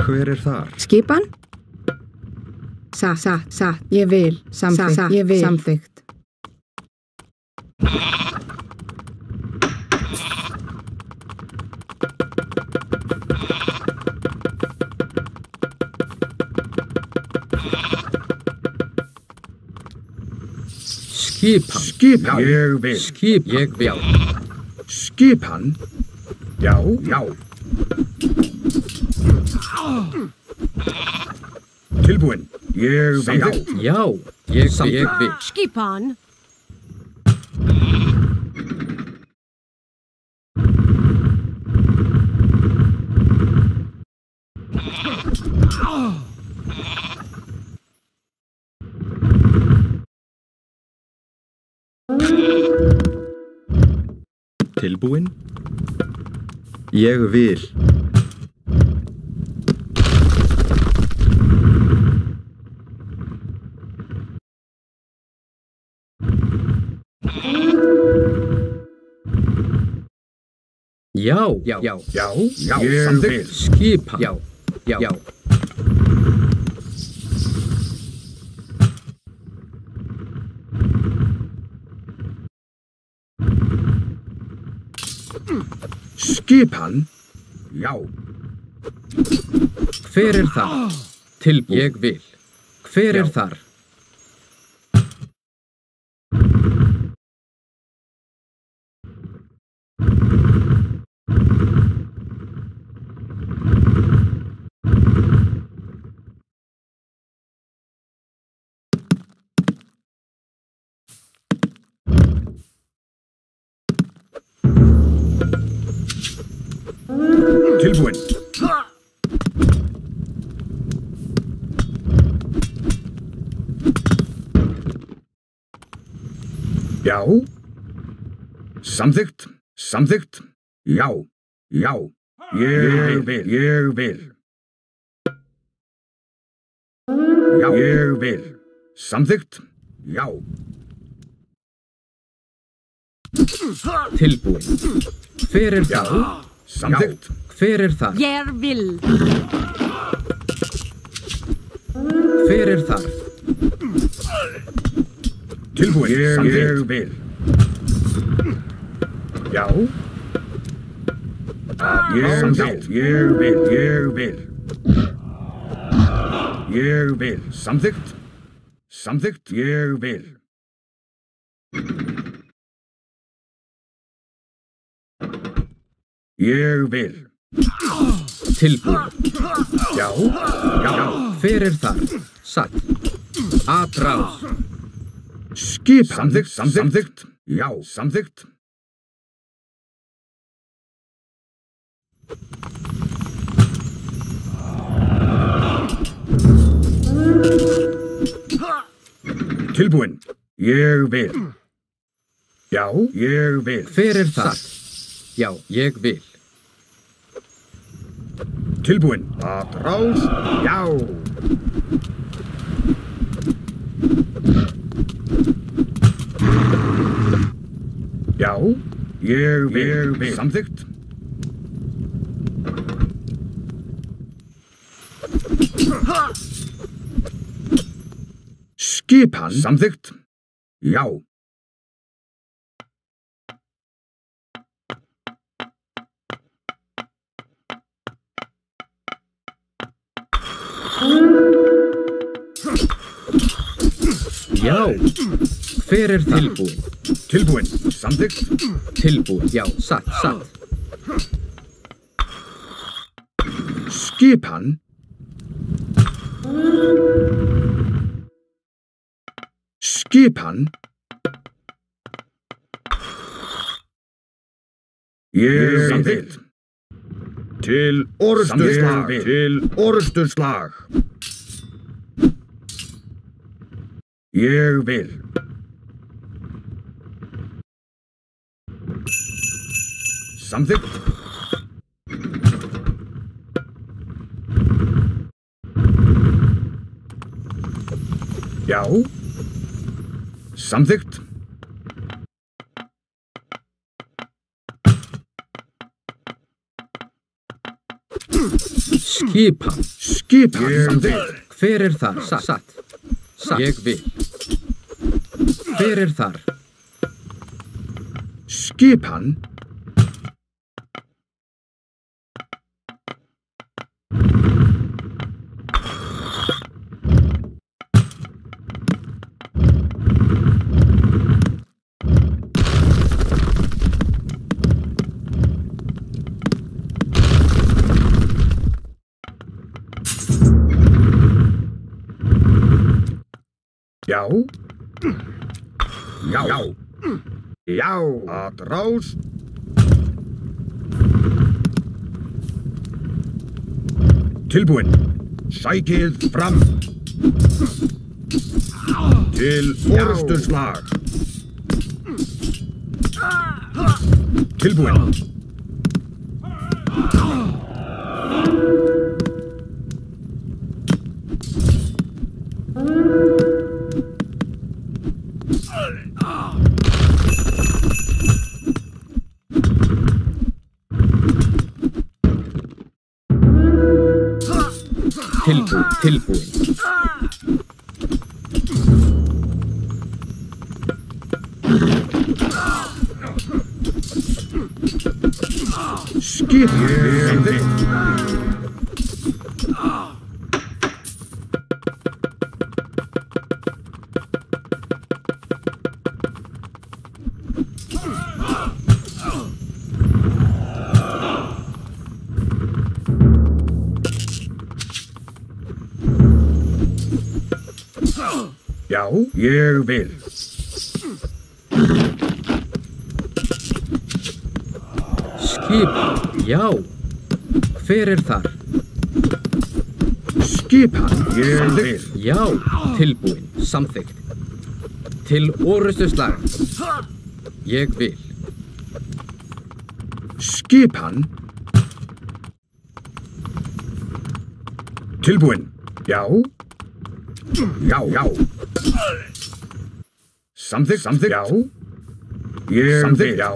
Hver er þar? Skipan? Satt. Ég vil. Samþykkt. Skipan. Ég vil. Ég vil. Skipan. Já. Tilbúin. Ég vil. Já. Ég vil. Skipan. Tilbúin. Ég vil. Já. Ég vil. Skipan. Já. Skipan. Já. Hver er það? Tilbúin. Ég vil. Hver er þar? Tilbúin. Samþykkt. Samþykkt. Já. Já. Ég vil. Ég vil. Já. Ég vil. Samþykkt. Já. Tilbúin. Hver er það? Samþykkt. Hver er það? Ég vil. Hver er það? Tilbúin. Ég vil. Já. Ég vil. Ég vil. Ég vil. Ég vil. Samþykkt. Samþykkt. Ég vil. Ég vil. Tilbúin. Já. Já. Hver er það? Satt. Atrás. Skipan. Samþykkt. Samþykkt. Já. Samþykkt. Tilbúin. Ég vil. Já. Ég vil. Hver er það? Já, ég vil. Tilbúin. Atrás. Já. Já. Ég vil. Ég vil. Samþykkt. Skipan. Samþykkt. Já. Já. Hver er tilbúin? Tilbúin. Samþykkt. Tilbúin. Já, satt, satt. Skipan. Skipan. Ég samþykkt. Til orrustuslag. Til orrustuslag. Ég vil. Samþykkt. Já. Samþykkt. Skipan. Skipan. Samþykkt. Hver er það? Satt, satt. Satt. Ég vil. Hver er þar? Skipan. Já. Já. Já. Já. Atrás. Tilbúin. Sækið fram. Til orrustuslag. Tilbúin. Tilbúin. Skipan. Já, ég vil. Skipan. Já. Hver er þar? Skipan. Ég vil. Já. Tilbúin. Samþykkt. Til orrustuslag. Ég vil. Skipan. Tilbúin. Já. Já, já. Samþykkt. Já. Ég vil. Já.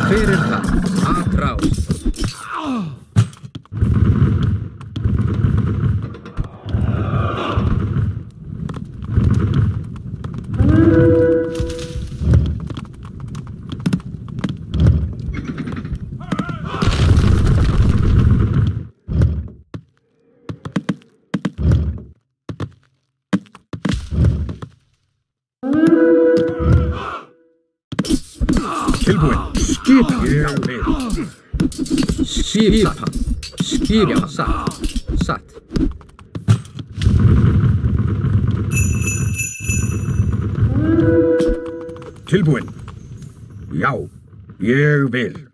Hver það? Atrás. Tilbúin. Skipan. Já, við. Skipan. Skipan. Satt. Satt. Tilbúin. Já, ég vil.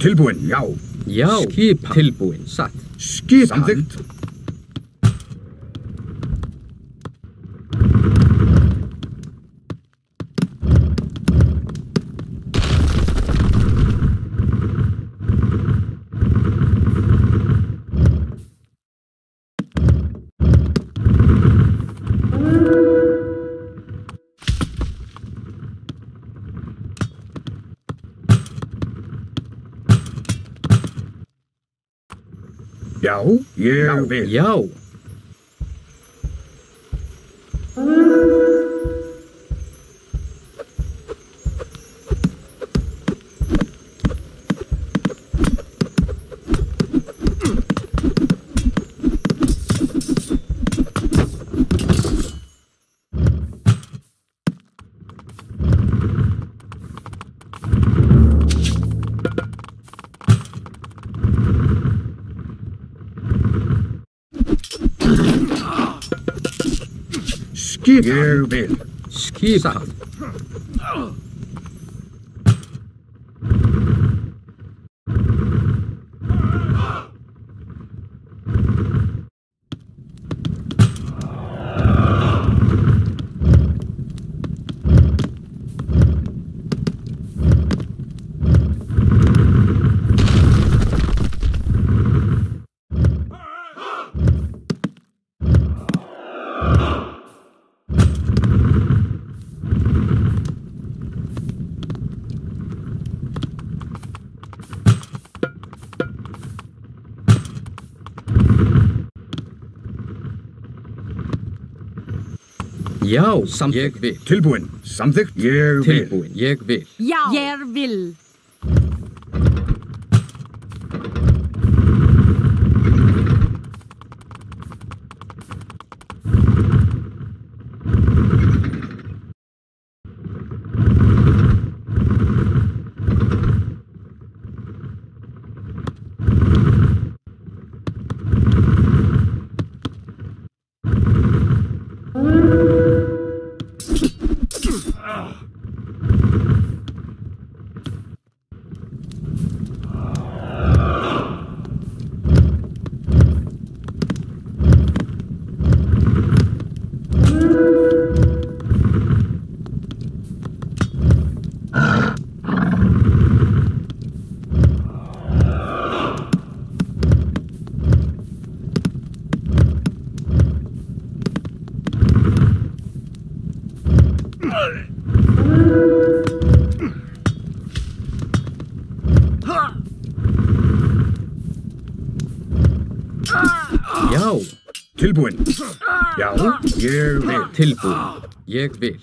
Tilbúin, já. Já. Skipan. Tilbúin. Satt. Skipan. Samþykkt. Já, ég vil. Já. Skipan. Ég vil. Skipan. Já, ég vil. Tilbúin. Samþykkt. Ég vil. Tilbúin, ég vil. Já, ég vil. Já. Tilbúin. Já, ég vil. Tilbúin, ég vil.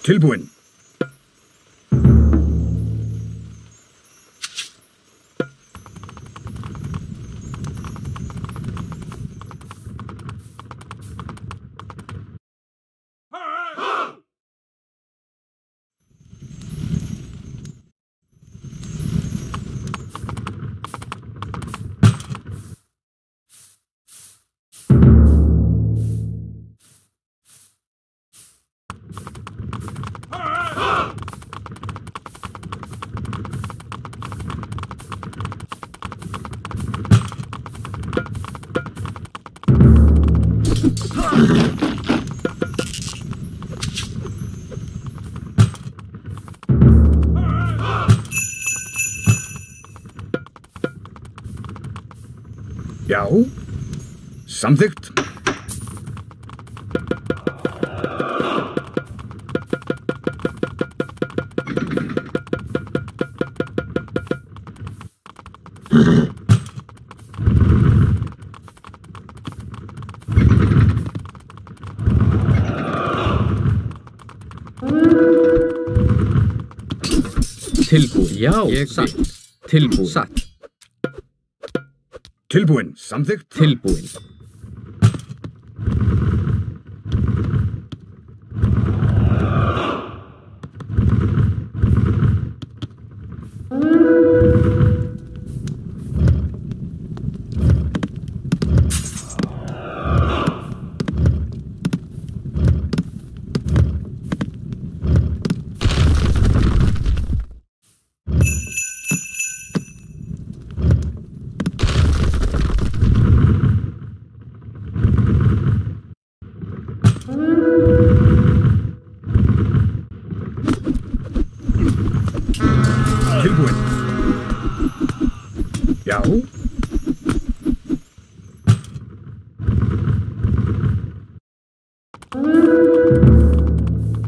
Tilbúin. Já, samþykkt. Tilbúin, já, ég vil. Tilbúin. Satt. Tilbúin. Samþykkt. Tilbúin.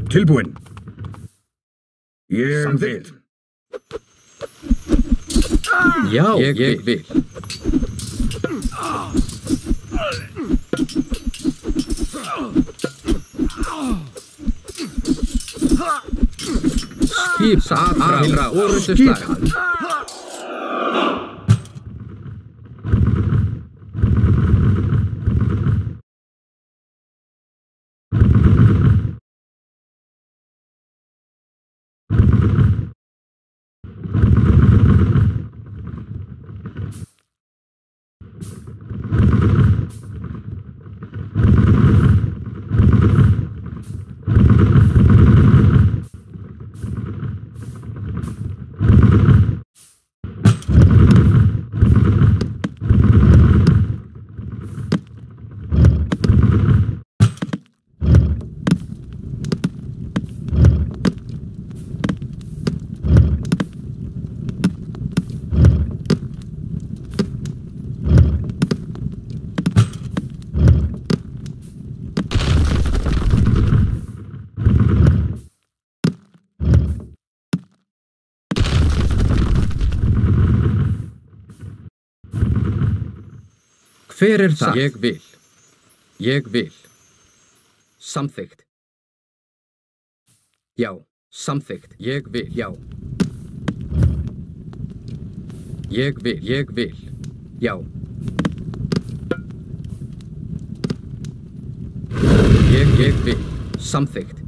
Tilbúinn. Ég vil. Já, ég vil. Skipa aðra orustuslag. Hver það? Ég vil. Ég vil. Samþykkt. Já, samþykkt. Ég vil, já. Ég vil. Já. Ég vil. Samþykkt.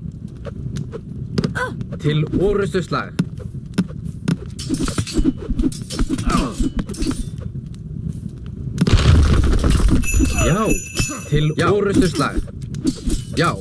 Til orustuslag. Já, til orustuslag. Já.